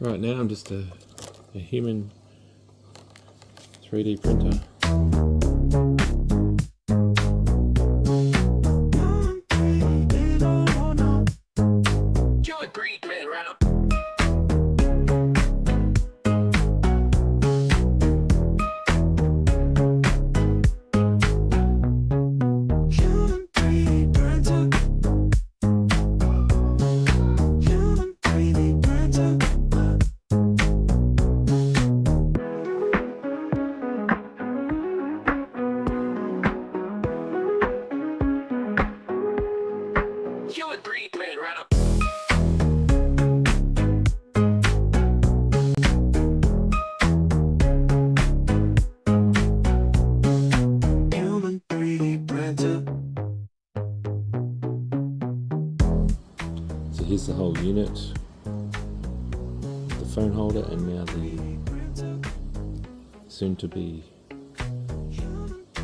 Right now I'm just a human 3D printer. So here's the whole unit, the phone holder, and now the soon-to-be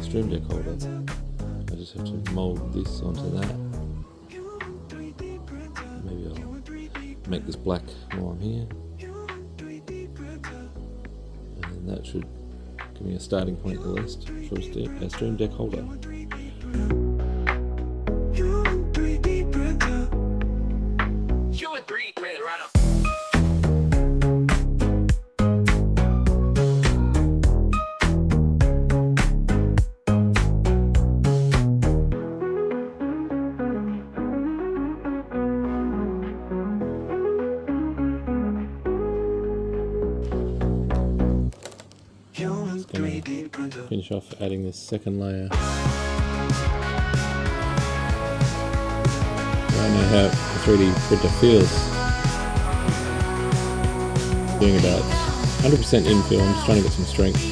Stream Deck holder. I just have to mold this onto that. Maybe I'll make this black while I'm here, and that should give me a starting point at least for a Stream Deck holder. Finish off adding this second layer. I don't know how the 3D printer feels. Doing about 100% infill, I'm just trying to get some strength.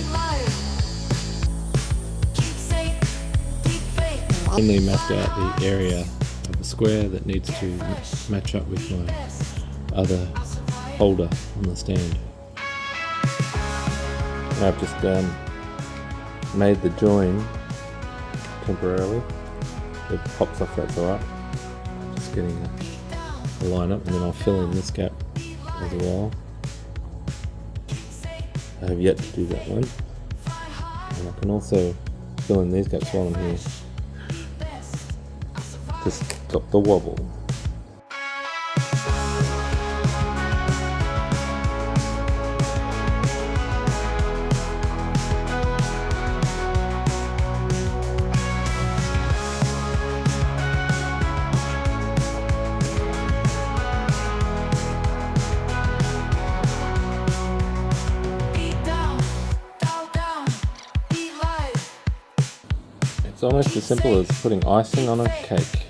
Only mapped out the area of the square that needs to match up with my other holder on the stand. Now I've just made the join temporarily. It pops off, that's alright. Just getting a line up, and then I'll fill in this gap as well. I have yet to do that one. And I can also fill in these gaps while I'm here. Just got the wobble. It's almost as simple as putting icing on a cake.